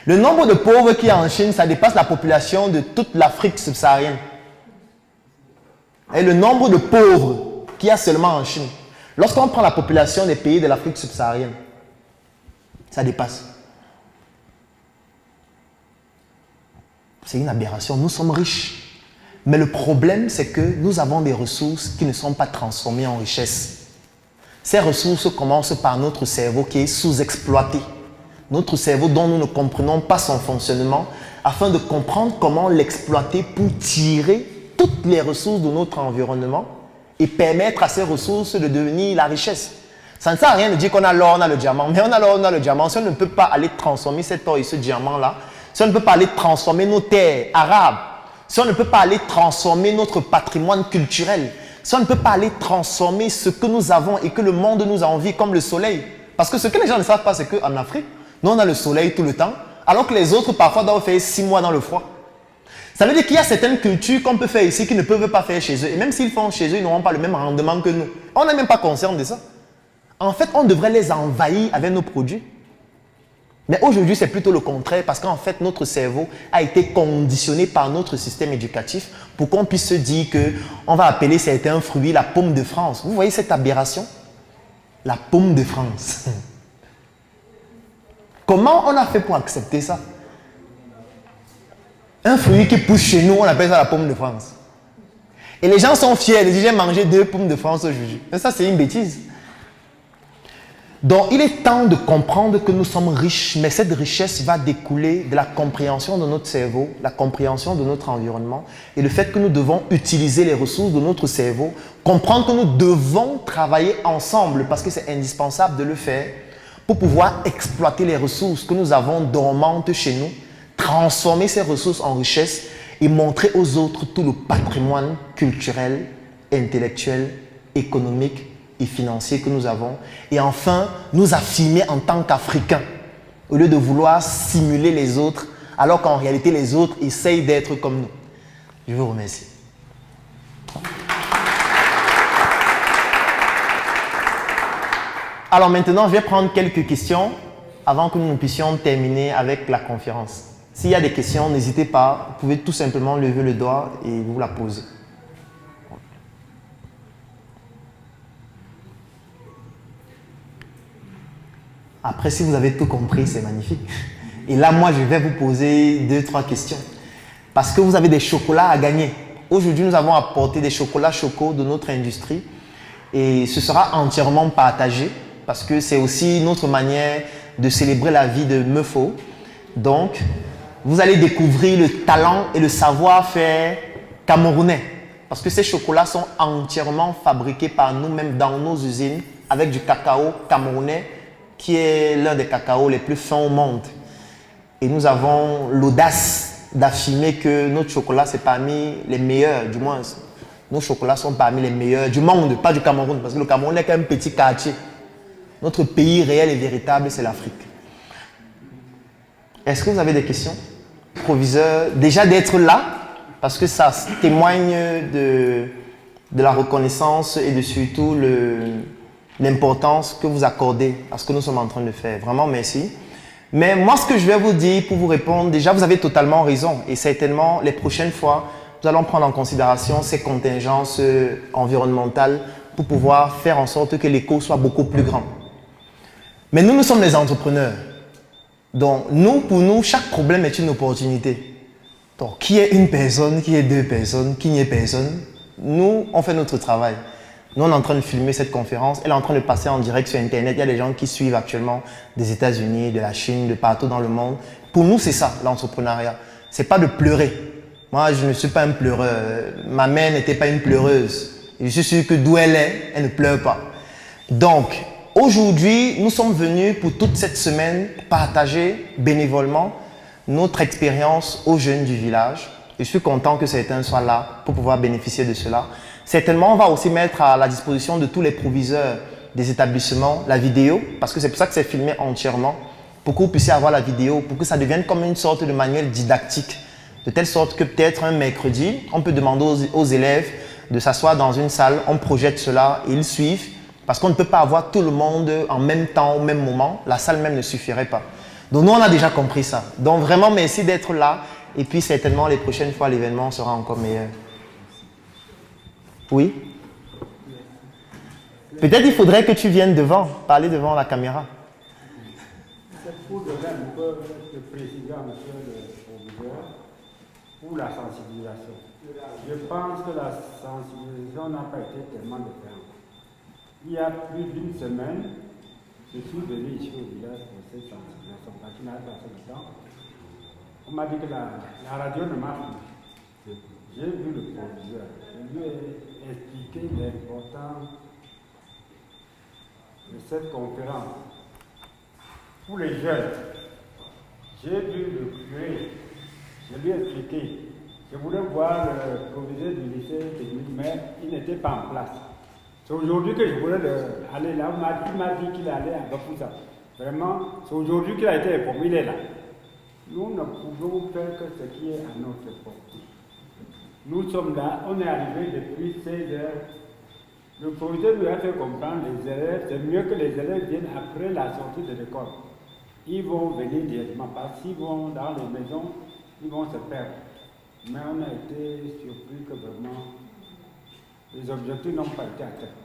Le nombre de pauvres qu'il y a en Chine, ça dépasse la population de toute l'Afrique subsaharienne. Et le nombre de pauvres qu'il y a seulement en Chine, lorsqu'on prend la population des pays de l'Afrique subsaharienne, ça dépasse. C'est une aberration. Nous sommes riches. Mais le problème, c'est que nous avons des ressources qui ne sont pas transformées en richesse. Ces ressources commencent par notre cerveau qui est sous-exploité. Notre cerveau dont nous ne comprenons pas son fonctionnement, afin de comprendre comment l'exploiter pour tirer toutes les ressources de notre environnement et permettre à ces ressources de devenir la richesse. Ça ne sert à rien de dire qu'on a l'or, on a le diamant. Mais on a l'or, on a le diamant. Si on ne peut pas aller transformer cet or et ce diamant-là, si on ne peut pas aller transformer nos terres arabes, si on ne peut pas aller transformer notre patrimoine culturel, si on ne peut pas aller transformer ce que nous avons et que le monde nous a envie, comme le soleil. Parce que ce que les gens ne savent pas, c'est qu'en Afrique, nous on a le soleil tout le temps, alors que les autres parfois doivent faire 6 mois dans le froid. Ça veut dire qu'il y a certaines cultures qu'on peut faire ici qu'ils ne peuvent pas faire chez eux. Et même s'ils font chez eux, ils n'auront pas le même rendement que nous. On n'est même pas conscient de ça. En fait, on devrait les envahir avec nos produits. Mais aujourd'hui, c'est plutôt le contraire parce qu'en fait, notre cerveau a été conditionné par notre système éducatif pour qu'on puisse se dire qu'on va appeler certains fruits la pomme de France. Vous voyez cette aberration? La pomme de France. Comment on a fait pour accepter ça? Un fruit qui pousse chez nous, on appelle ça la pomme de France. Et les gens sont fiers de dire j'ai mangé 2 pommes de France aujourd'hui. Mais ça, c'est une bêtise. Donc, il est temps de comprendre que nous sommes riches, mais cette richesse va découler de la compréhension de notre cerveau, la compréhension de notre environnement et le fait que nous devons utiliser les ressources de notre cerveau, comprendre que nous devons travailler ensemble parce que c'est indispensable de le faire pour pouvoir exploiter les ressources que nous avons dormantes chez nous, transformer ces ressources en richesse et montrer aux autres tout le patrimoine culturel, intellectuel, économique et financier que nous avons. Et enfin, nous affirmer en tant qu'Africains, au lieu de vouloir simuler les autres, alors qu'en réalité, les autres essayent d'être comme nous. Je vous remercie. Alors maintenant, je vais prendre quelques questions avant que nous puissions terminer avec la conférence. S'il y a des questions, n'hésitez pas, vous pouvez tout simplement lever le doigt et vous la poser. Après, si vous avez tout compris, c'est magnifique. Et là, moi, je vais vous poser 2-3 questions. Parce que vous avez des chocolats à gagner. Aujourd'hui, nous avons apporté des chocolats Choco de notre industrie. Et ce sera entièrement partagé. Parce que c'est aussi notre manière de célébrer la vie de Meufo. Donc, vous allez découvrir le talent et le savoir-faire camerounais. Parce que ces chocolats sont entièrement fabriqués par nous-mêmes dans nos usines avec du cacao camerounais qui est l'un des cacaos les plus fins au monde. Et nous avons l'audace d'affirmer que notre chocolat, c'est parmi les meilleurs, du moins, nos chocolats sont parmi les meilleurs du monde, pas du Cameroun, parce que le Cameroun n'est qu'un petit quartier. Notre pays réel et véritable, c'est l'Afrique. Est-ce que vous avez des questions? Proviseur, déjà d'être là, parce que ça témoigne de la reconnaissance et de surtout l'importance que vous accordez à ce que nous sommes en train de faire. Vraiment, merci. Mais moi, ce que je vais vous dire pour vous répondre, déjà, vous avez totalement raison. Et certainement, les prochaines fois, nous allons prendre en considération ces contingences environnementales pour pouvoir faire en sorte que l'écho soit beaucoup plus grand. Mais nous, nous sommes les entrepreneurs. Donc, nous, pour nous, chaque problème est une opportunité. Donc, qui est une personne, qui est deux personnes, qui n'y est personne, nous, on fait notre travail. Nous, on est en train de filmer cette conférence. Elle est en train de passer en direct sur Internet. Il y a des gens qui suivent actuellement des États-Unis, de la Chine, de partout dans le monde. Pour nous, c'est ça, l'entrepreneuriat. C'est pas de pleurer. Moi, je ne suis pas un pleureur. Ma mère n'était pas une pleureuse. Et je suis sûr que d'où elle est, elle ne pleure pas. Donc, aujourd'hui, nous sommes venus pour toute cette semaine partager bénévolement notre expérience aux jeunes du village. Je suis content que certains soient là pour pouvoir bénéficier de cela. Certainement, on va aussi mettre à la disposition de tous les proviseurs des établissements la vidéo, parce que c'est pour ça que c'est filmé entièrement, pour que vous puissiez avoir la vidéo, pour que ça devienne comme une sorte de manuel didactique, de telle sorte que peut-être un mercredi, on peut demander aux élèves de s'asseoir dans une salle, on projette cela et ils suivent, parce qu'on ne peut pas avoir tout le monde en même temps, au même moment, la salle même ne suffirait pas. Donc nous, on a déjà compris ça. Donc vraiment, merci d'être là. Et puis certainement, les prochaines fois, l'événement sera encore meilleur. Oui? Peut-être il faudrait que tu viennes devant, parler devant la caméra. C'est pour donner un peu de précision, monsieur le proviseur, pour la sensibilisation. Je pense que la sensibilisation n'a pas été tellement différente. Il y a plus d'une semaine, je suis venu ici au village pour cette sensibilisation, parce qu'il n'y a pas assez de temps. On m'a dit que la radio ne marche plus. J'ai vu le proviseur, je lui ai expliqué l'importance de cette conférence. Pour les jeunes, j'ai vu le curé, je lui ai expliqué. Je voulais voir le proviseur du lycée technique, mais il n'était pas en place. C'est aujourd'hui que je voulais aller là. Il m'a dit qu'il allait à Bafoussa. Vraiment, c'est aujourd'hui qu'il a été informé, il est là. Nous ne pouvons faire que ce qui est à notre portée. Nous sommes là, on est arrivé depuis 16 heures. Le proviseur lui a fait comprendre les élèves, c'est mieux que les élèves viennent après la sortie de l'école. Ils vont venir directement, parce qu'ils vont dans les maisons, ils vont se perdre. Mais on a été surpris que vraiment, les objectifs n'ont pas été atteints.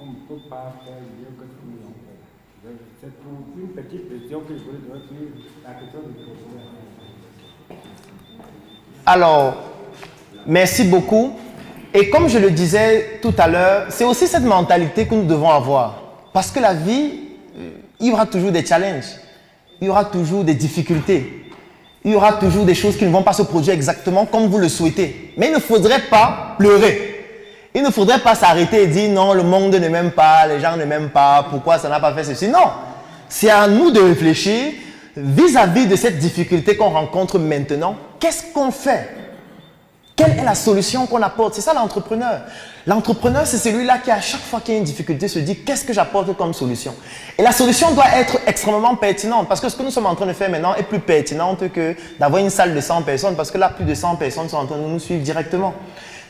On ne peut pas faire mieux que ce que nous avons fait. C'est pour une petite question que je voulais donner sur la question du proviseur. Alors, merci beaucoup. Et comme je le disais tout à l'heure, c'est aussi cette mentalité que nous devons avoir. Parce que la vie, il y aura toujours des challenges. Il y aura toujours des difficultés. Il y aura toujours des choses qui ne vont pas se produire exactement comme vous le souhaitez. Mais il ne faudrait pas pleurer. Il ne faudrait pas s'arrêter et dire non, le monde ne m'aime pas, les gens ne m'aiment pas, pourquoi ça n'a pas fait ceci. Non, c'est à nous de réfléchir vis-à-vis de cette difficulté qu'on rencontre maintenant. Qu'est-ce qu'on fait? Quelle est la solution qu'on apporte? C'est ça l'entrepreneur. L'entrepreneur, c'est celui-là qui, à chaque fois qu'il y a une difficulté, se dit qu'est-ce que j'apporte comme solution? Et la solution doit être extrêmement pertinente parce que ce que nous sommes en train de faire maintenant est plus pertinente que d'avoir une salle de 100 personnes parce que là, plus de 100 personnes sont en train de nous suivre directement.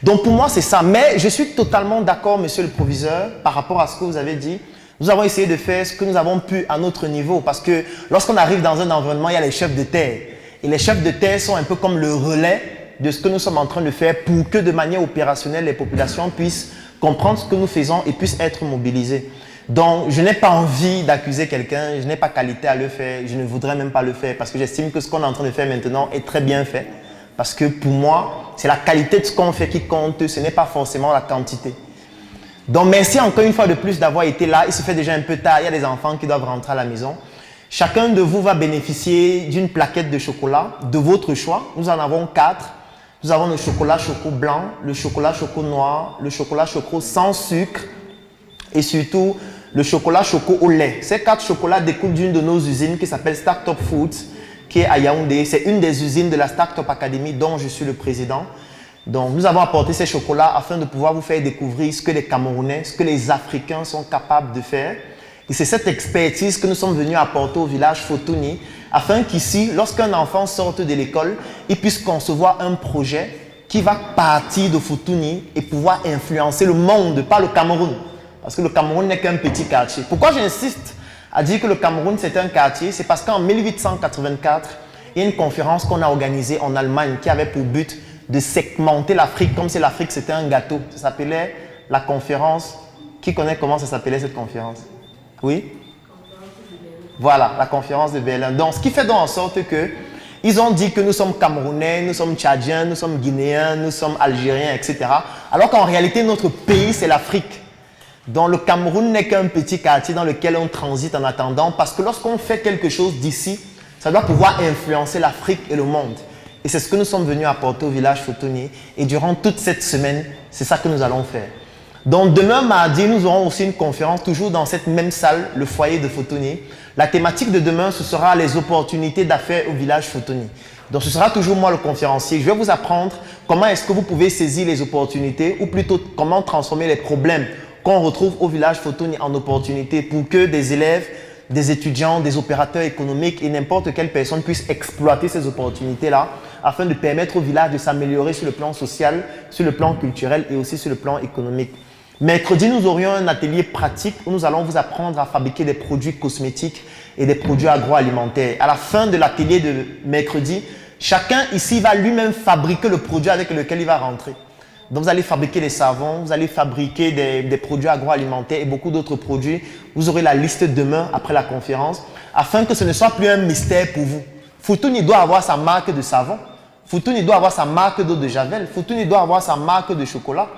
Donc pour moi, c'est ça. Mais je suis totalement d'accord, monsieur le proviseur, par rapport à ce que vous avez dit. Nous avons essayé de faire ce que nous avons pu à notre niveau parce que lorsqu'on arrive dans un environnement, il y a les chefs de terre. Et les chefs de terre sont un peu comme le relais de ce que nous sommes en train de faire pour que de manière opérationnelle, les populations puissent comprendre ce que nous faisons et puissent être mobilisées. Donc, je n'ai pas envie d'accuser quelqu'un, je n'ai pas qualité à le faire, je ne voudrais même pas le faire parce que j'estime que ce qu'on est en train de faire maintenant est très bien fait. Parce que pour moi, c'est la qualité de ce qu'on fait qui compte, ce n'est pas forcément la quantité. Donc, merci encore une fois de plus d'avoir été là. Il se fait déjà un peu tard, il y a des enfants qui doivent rentrer à la maison. Chacun de vous va bénéficier d'une plaquette de chocolat de votre choix. Nous en avons 4. Nous avons le chocolat choco blanc, le chocolat choco noir, le chocolat choco sans sucre et surtout le chocolat choco au lait. Ces 4 chocolats découlent d'une de nos usines qui s'appelle Startup Foods, qui est à Yaoundé. C'est une des usines de la Startup Academy dont je suis le président. Donc, nous avons apporté ces chocolats afin de pouvoir vous faire découvrir ce que les Camerounais, ce que les Africains sont capables de faire. Et c'est cette expertise que nous sommes venus apporter au village Fotouni afin qu'ici, lorsqu'un enfant sorte de l'école, il puisse concevoir un projet qui va partir de Fotouni et pouvoir influencer le monde, pas le Cameroun. Parce que le Cameroun n'est qu'un petit quartier. Pourquoi j'insiste à dire que le Cameroun c'est un quartier? C'est parce qu'en 1884, il y a une conférence qu'on a organisée en Allemagne qui avait pour but de segmenter l'Afrique comme si l'Afrique c'était un gâteau. Ça s'appelait la conférence. Qui connaît comment ça s'appelait cette conférence? Oui? Voilà, la conférence de Berlin. Donc, ce qui fait donc en sorte que ils ont dit que nous sommes Camerounais, nous sommes Tchadiens, nous sommes Guinéens, nous sommes Algériens, etc. Alors qu'en réalité, notre pays, c'est l'Afrique. Donc, le Cameroun n'est qu'un petit quartier dans lequel on transite en attendant, parce que lorsqu'on fait quelque chose d'ici, ça doit pouvoir influencer l'Afrique et le monde. Et c'est ce que nous sommes venus apporter au village Photonnier. Et durant toute cette semaine, c'est ça que nous allons faire. Donc, demain, mardi, nous aurons aussi une conférence, toujours dans cette même salle, le foyer de Photonnier. La thématique de demain, ce sera les opportunités d'affaires au village Photonnier. Donc, ce sera toujours moi le conférencier. Je vais vous apprendre comment est-ce que vous pouvez saisir les opportunités, ou plutôt comment transformer les problèmes qu'on retrouve au village Photonnier en opportunités pour que des élèves, des étudiants, des opérateurs économiques et n'importe quelle personne puisse exploiter ces opportunités-là afin de permettre au village de s'améliorer sur le plan social, sur le plan culturel et aussi sur le plan économique. Mercredi, nous aurions un atelier pratique où nous allons vous apprendre à fabriquer des produits cosmétiques et des produits agroalimentaires. À la fin de l'atelier de mercredi, chacun ici va lui-même fabriquer le produit avec lequel il va rentrer. Donc, vous allez fabriquer les savons, vous allez fabriquer des produits agroalimentaires et beaucoup d'autres produits. Vous aurez la liste demain après la conférence afin que ce ne soit plus un mystère pour vous. Photonnier doit avoir sa marque de savon. Photonnier doit avoir sa marque d'eau de Javel. Photonnier doit avoir sa marque de chocolat.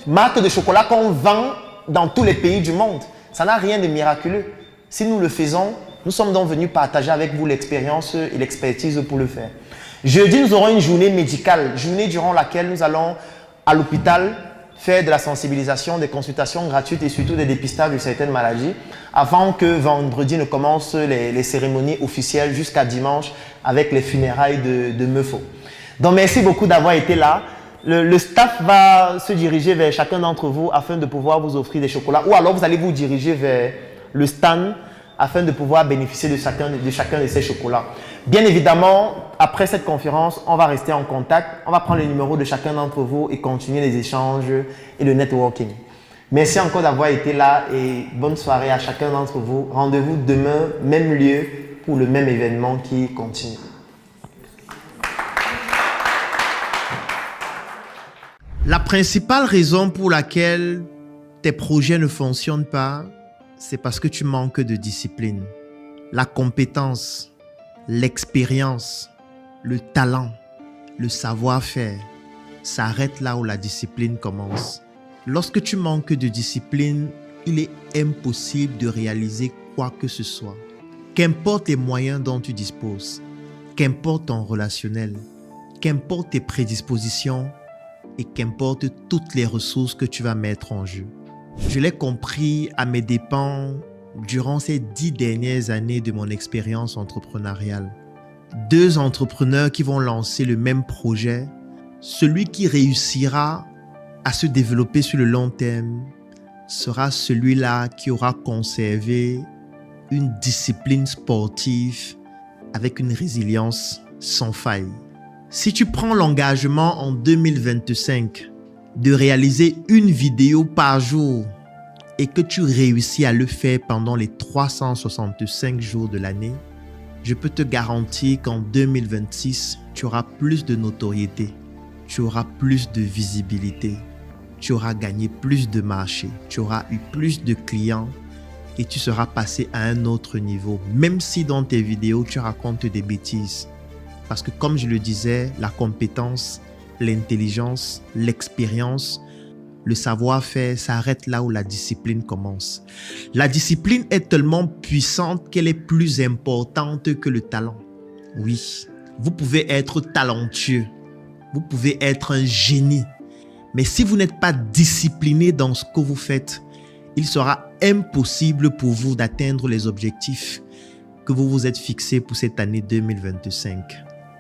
Marque de chocolat qu'on vend dans tous les pays du monde. Ça n'a rien de miraculeux. Si nous le faisons, nous sommes donc venus partager avec vous l'expérience et l'expertise pour le faire. Jeudi, nous aurons une journée médicale, journée durant laquelle nous allons à l'hôpital faire de la sensibilisation, des consultations gratuites et surtout des dépistages de certaines maladies avant que vendredi ne commencent les cérémonies officielles jusqu'à dimanche avec les funérailles de Meufo. Donc, merci beaucoup d'avoir été là. Le staff va se diriger vers chacun d'entre vous afin de pouvoir vous offrir des chocolats ou alors vous allez vous diriger vers le stand afin de pouvoir bénéficier de chacun de ces chocolats. Bien évidemment, après cette conférence, on va rester en contact. On va prendre le numéro de chacun d'entre vous et continuer les échanges et le networking. Merci encore d'avoir été là et bonne soirée à chacun d'entre vous. Rendez-vous demain, même lieu, pour le même événement qui continue. La principale raison pour laquelle tes projets ne fonctionnent pas, c'est parce que tu manques de discipline. La compétence, l'expérience, le talent, le savoir-faire s'arrête là où la discipline commence. Lorsque tu manques de discipline, il est impossible de réaliser quoi que ce soit. Qu'importe les moyens dont tu disposes, qu'importe ton relationnel, qu'importe tes prédispositions et qu'importe toutes les ressources que tu vas mettre en jeu. Je l'ai compris à mes dépens durant ces 10 dernières années de mon expérience entrepreneuriale. 2 entrepreneurs qui vont lancer le même projet, celui qui réussira à se développer sur le long terme sera celui-là qui aura conservé une discipline sportive avec une résilience sans faille. Si tu prends l'engagement en 2025 de réaliser une vidéo par jour et que tu réussis à le faire pendant les 365 jours de l'année, je peux te garantir qu'en 2026, tu auras plus de notoriété, tu auras plus de visibilité, tu auras gagné plus de marchés, tu auras eu plus de clients et tu seras passé à un autre niveau, même si dans tes vidéos, tu racontes des bêtises. Parce que comme je le disais, la compétence, l'intelligence, l'expérience, le savoir-faire s'arrête là où la discipline commence. La discipline est tellement puissante qu'elle est plus importante que le talent. Oui, vous pouvez être talentueux, vous pouvez être un génie, mais si vous n'êtes pas discipliné dans ce que vous faites, il sera impossible pour vous d'atteindre les objectifs que vous vous êtes fixés pour cette année 2025.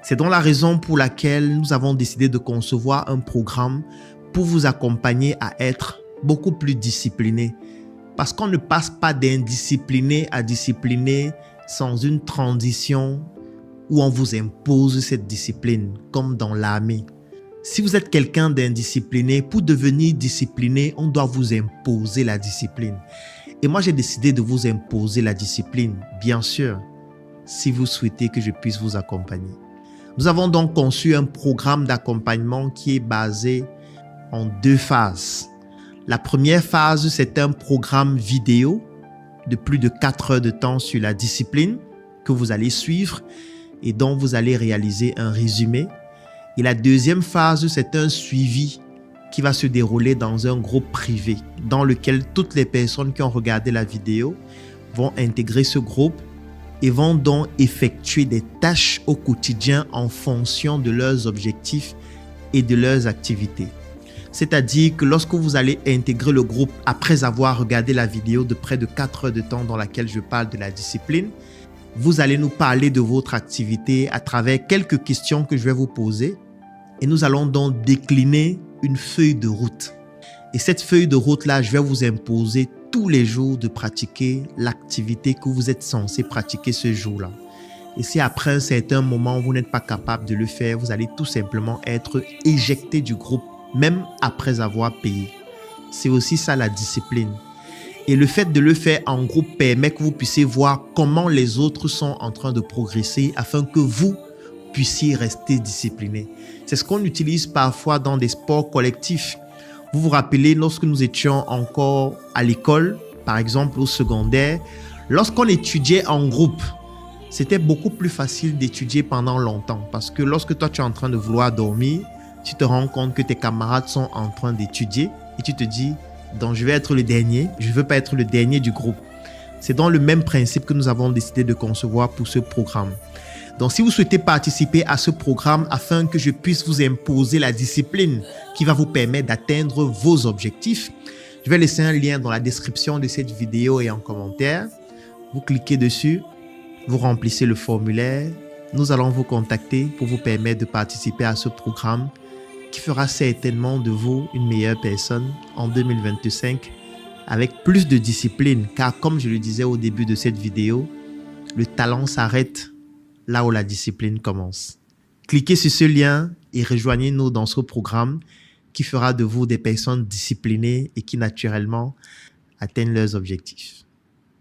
C'est donc la raison pour laquelle nous avons décidé de concevoir un programme pour vous accompagner à être beaucoup plus discipliné. Parce qu'on ne passe pas d'indiscipliné à discipliné sans une transition où on vous impose cette discipline, comme dans l'armée. Si vous êtes quelqu'un d'indiscipliné, pour devenir discipliné, on doit vous imposer la discipline. Et moi, j'ai décidé de vous imposer la discipline, bien sûr, si vous souhaitez que je puisse vous accompagner. Nous avons donc conçu un programme d'accompagnement qui est basé en 2 phases. La première phase, c'est un programme vidéo de plus de 4 heures de temps sur la discipline que vous allez suivre et dont vous allez réaliser un résumé. Et la deuxième phase, c'est un suivi qui va se dérouler dans un groupe privé dans lequel toutes les personnes qui ont regardé la vidéo vont intégrer ce groupe et vont donc effectuer des tâches au quotidien en fonction de leurs objectifs et de leurs activités. C'est-à-dire que lorsque vous allez intégrer le groupe après avoir regardé la vidéo de près de 4 heures de temps dans laquelle je parle de la discipline, vous allez nous parler de votre activité à travers quelques questions que je vais vous poser et nous allons donc décliner une feuille de route. Et cette feuille de route-là, je vais vous imposer tous les jours de pratiquer l'activité que vous êtes censé pratiquer ce jour-là. Et si après un certain moment, vous n'êtes pas capable de le faire, vous allez tout simplement être éjecté du groupe, même après avoir payé. C'est aussi ça la discipline. Et le fait de le faire en groupe permet que vous puissiez voir comment les autres sont en train de progresser afin que vous puissiez rester discipliné. C'est ce qu'on utilise parfois dans des sports collectifs. Vous vous rappelez, lorsque nous étions encore à l'école, par exemple au secondaire, lorsqu'on étudiait en groupe, c'était beaucoup plus facile d'étudier pendant longtemps parce que lorsque toi tu es en train de vouloir dormir, tu te rends compte que tes camarades sont en train d'étudier et tu te dis, donc je vais être le dernier, je ne veux pas être le dernier du groupe. C'est dans le même principe que nous avons décidé de concevoir pour ce programme. Donc si vous souhaitez participer à ce programme afin que je puisse vous imposer la discipline qui va vous permettre d'atteindre vos objectifs, je vais laisser un lien dans la description de cette vidéo et en commentaire. Vous cliquez dessus, vous remplissez le formulaire. Nous allons vous contacter pour vous permettre de participer à ce programme qui fera certainement de vous une meilleure personne en 2025 avec plus de discipline. Car comme je le disais au début de cette vidéo, le talent s'arrête là où la discipline commence. Cliquez sur ce lien et rejoignez-nous dans ce programme qui fera de vous des personnes disciplinées et qui naturellement atteignent leurs objectifs.